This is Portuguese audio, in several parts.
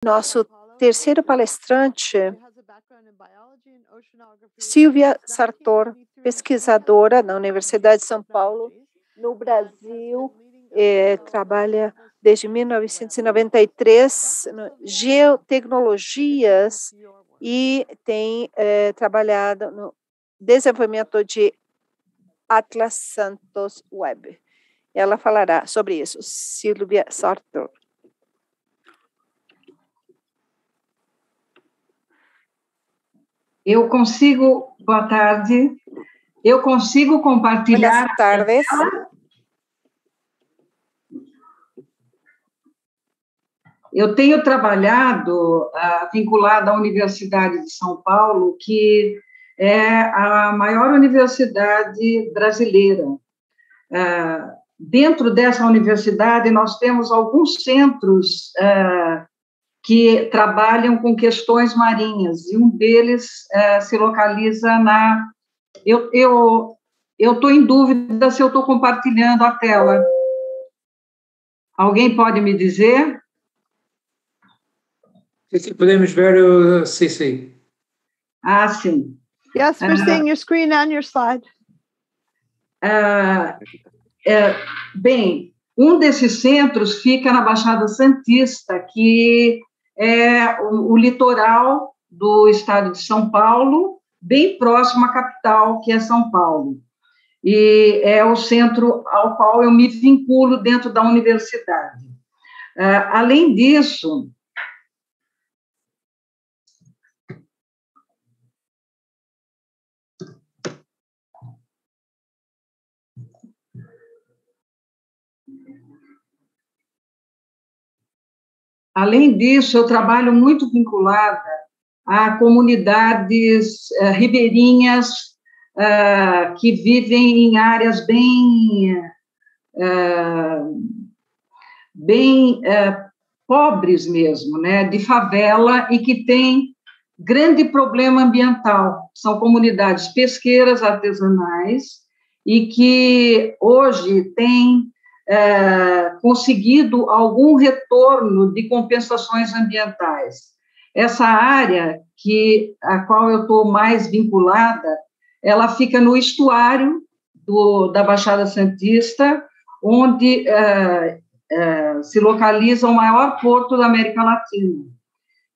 Nosso terceiro palestrante, Silvia Sartor, pesquisadora na Universidade de São Paulo, no Brasil, trabalha desde 1993 em geotecnologias e tem trabalhado no desenvolvimento de Atlas Santos Web. Ela falará sobre isso. Silvia Sartor. Boa tarde. Eu consigo compartilhar. Boas tardes. Eu tenho trabalhado vinculada à Universidade de São Paulo, que é a maior universidade brasileira. Dentro dessa universidade, nós temos alguns centros que trabalham com questões marinhas, e um deles se localiza na... Eu estou em dúvida se eu estou compartilhando a tela. Alguém pode me dizer? Podemos ver o CC. Ah, sim. Yes, we're seeing your screen and your slide. Bem, um desses centros fica na Baixada Santista, que é o litoral do estado de São Paulo, bem próximo à capital, que é São Paulo. E é o centro ao qual eu me vinculo dentro da universidade. Além disso, eu trabalho muito vinculada a comunidades ribeirinhas que vivem em áreas bem pobres mesmo, né, de favela, e que têm grande problema ambiental. São comunidades pesqueiras artesanais e que hoje têm conseguido algum retorno de compensações ambientais. Essa área a qual eu estou mais vinculada, ela fica no estuário da Baixada Santista, onde se localiza o maior porto da América Latina,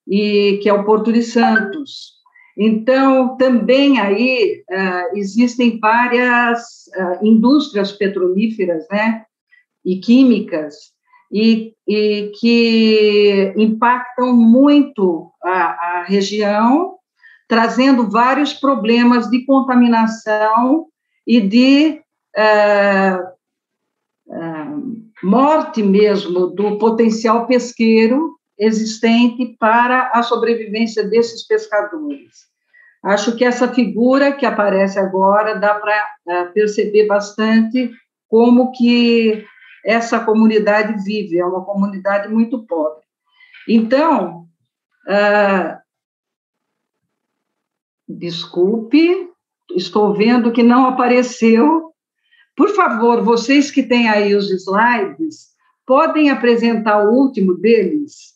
que é o Porto de Santos. Então, também aí existem várias indústrias petrolíferas, né, e químicas, e que impactam muito a região, trazendo vários problemas de contaminação e de morte mesmo do potencial pesqueiro existente para a sobrevivência desses pescadores. Acho que essa figura que aparece agora dá para perceber bastante como que essa comunidade vive, é uma comunidade muito pobre. Então, desculpe, estou vendo que não apareceu. Por favor, vocês que têm aí os slides, podem apresentar o último deles?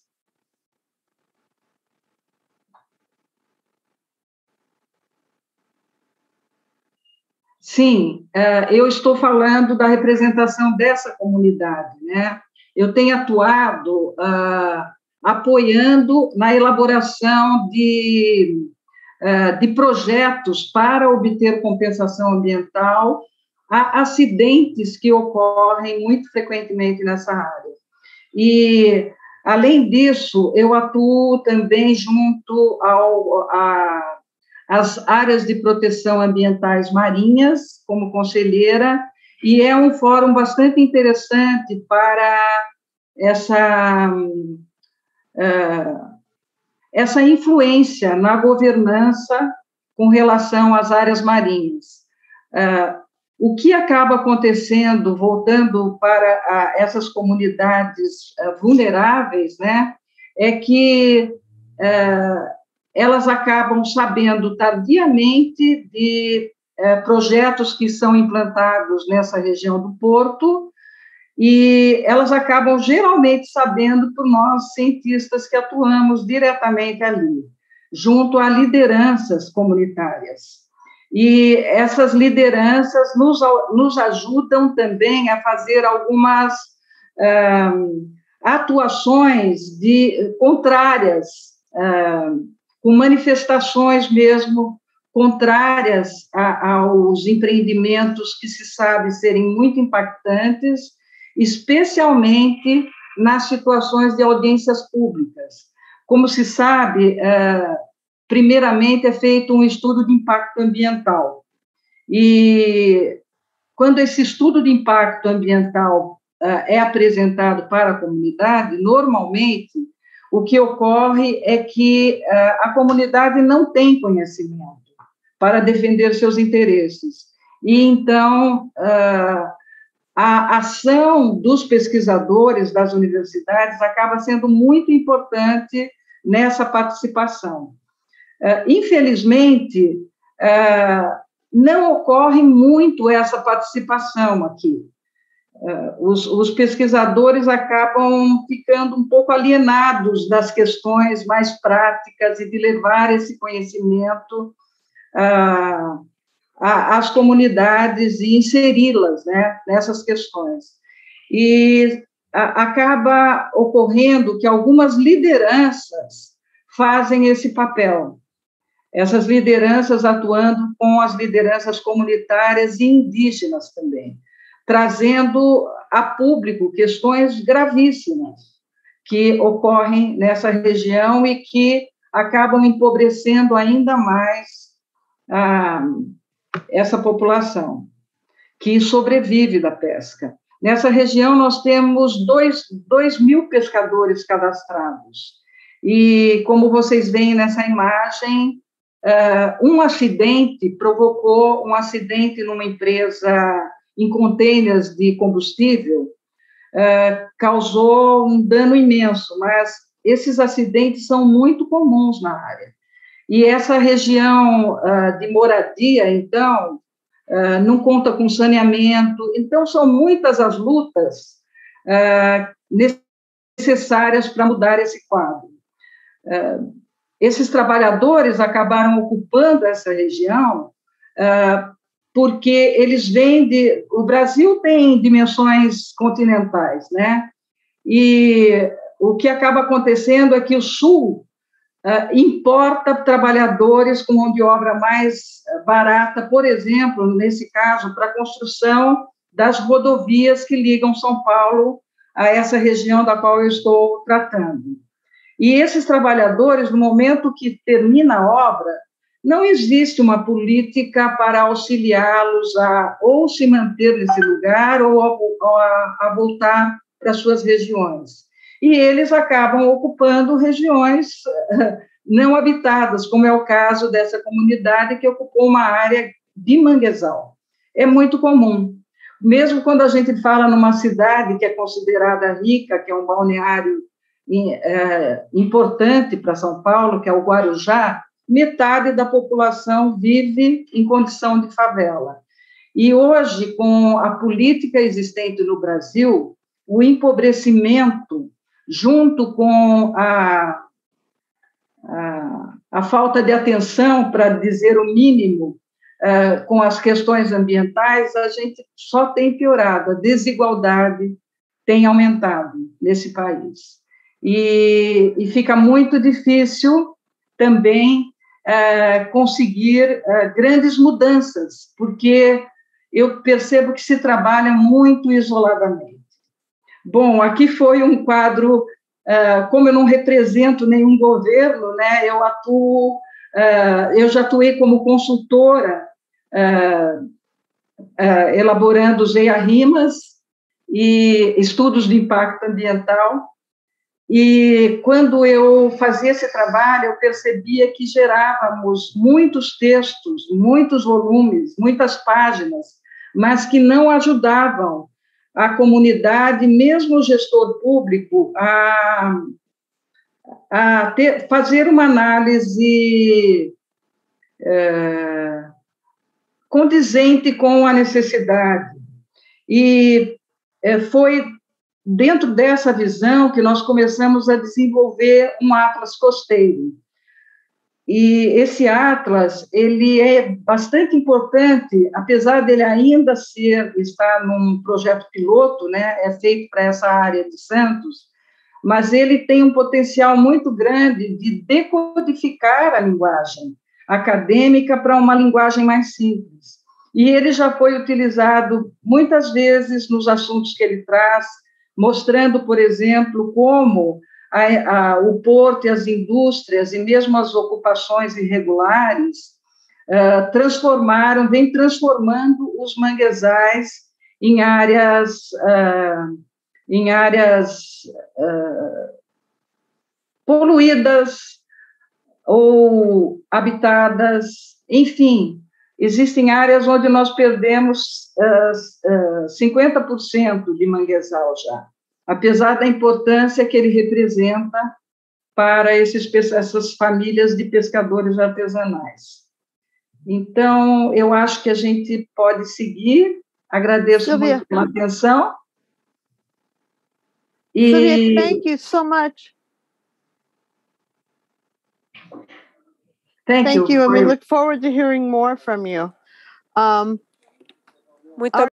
Sim, eu estou falando da representação dessa comunidade, né? Eu tenho atuado apoiando na elaboração de projetos para obter compensação ambiental a acidentes que ocorrem muito frequentemente nessa área. E, além disso, eu atuo também junto às áreas de proteção ambientais marinhas, como conselheira, e é um fórum bastante interessante para essa influência na governança com relação às áreas marinhas. O que acaba acontecendo, voltando para essas comunidades vulneráveis, né, é que elas acabam sabendo tardiamente de projetos que são implantados nessa região do Porto e elas acabam geralmente sabendo por nós, cientistas, que atuamos diretamente ali, junto a lideranças comunitárias. E essas lideranças nos ajudam também a fazer algumas atuações contrárias, com manifestações mesmo contrárias aos empreendimentos que se sabe serem muito impactantes, especialmente nas situações de audiências públicas. Como se sabe, primeiramente é feito um estudo de impacto ambiental. E quando esse estudo de impacto ambiental é apresentado para a comunidade, normalmente o que ocorre é que a comunidade não tem conhecimento para defender seus interesses. E, então, a ação dos pesquisadores das universidades acaba sendo muito importante nessa participação. Infelizmente, não ocorre muito essa participação aqui. Os pesquisadores acabam ficando um pouco alienados das questões mais práticas e de levar esse conhecimento às comunidades e inseri-las, né, nessas questões. E acaba ocorrendo que algumas lideranças fazem esse papel, essas lideranças atuando com as lideranças comunitárias e indígenas também, trazendo a público questões gravíssimas que ocorrem nessa região e que acabam empobrecendo ainda mais essa população que sobrevive da pesca. Nessa região, nós temos 2.000 pescadores cadastrados. E, como vocês veem nessa imagem, um acidente provocou um acidente numa empresa em contêineres de combustível, causou um dano imenso, mas esses acidentes são muito comuns na área. E essa região de moradia, então, não conta com saneamento, então são muitas as lutas necessárias para mudar esse quadro. Esses trabalhadores acabaram ocupando essa região porque eles vêm o Brasil tem dimensões continentais, né? E o que acaba acontecendo é que o Sul importa trabalhadores com mão de obra mais barata, por exemplo, nesse caso, para a construção das rodovias que ligam São Paulo a essa região da qual eu estou tratando. E esses trabalhadores, no momento que termina a obra, não existe uma política para auxiliá-los a ou se manter nesse lugar ou a voltar para suas regiões. E eles acabam ocupando regiões não habitadas, como é o caso dessa comunidade que ocupou uma área de manguezal. É muito comum. Mesmo quando a gente fala numa cidade que é considerada rica, que é um balneário importante para São Paulo, que é o Guarujá, metade da população vive em condição de favela. E hoje, com a política existente no Brasil, o empobrecimento, junto com a falta de atenção, para dizer o mínimo, com as questões ambientais, a gente só tem piorado, a desigualdade tem aumentado nesse país. E fica muito difícil também conseguir grandes mudanças, porque eu percebo que se trabalha muito isoladamente. Bom, aqui foi um quadro, como eu não represento nenhum governo, né, eu já atuei como consultora, elaborando os EIA-RIMAs e estudos de impacto ambiental, e quando eu fazia esse trabalho, eu percebia que gerávamos muitos textos, muitos volumes, muitas páginas, mas que não ajudavam a comunidade, mesmo o gestor público, a fazer uma análise condizente com a necessidade. E foi dentro dessa visão que nós começamos a desenvolver um atlas costeiro. E esse atlas, ele é bastante importante, apesar dele ainda estar num projeto piloto, né, é feito para essa área de Santos, mas ele tem um potencial muito grande de decodificar a linguagem acadêmica para uma linguagem mais simples. E ele já foi utilizado muitas vezes nos assuntos que ele traz, mostrando, por exemplo, como o porto e as indústrias, e mesmo as ocupações irregulares, vem transformando os manguezais em áreas poluídas ou habitadas, enfim, existem áreas onde nós perdemos 50% de manguezal já, apesar da importância que ele representa para essas famílias de pescadores artesanais. Então, eu acho que a gente pode seguir. Agradeço Sylvia. muito pela atenção. Sylvia, thank you so much. Thank you. And we look forward to hearing more from you. Muito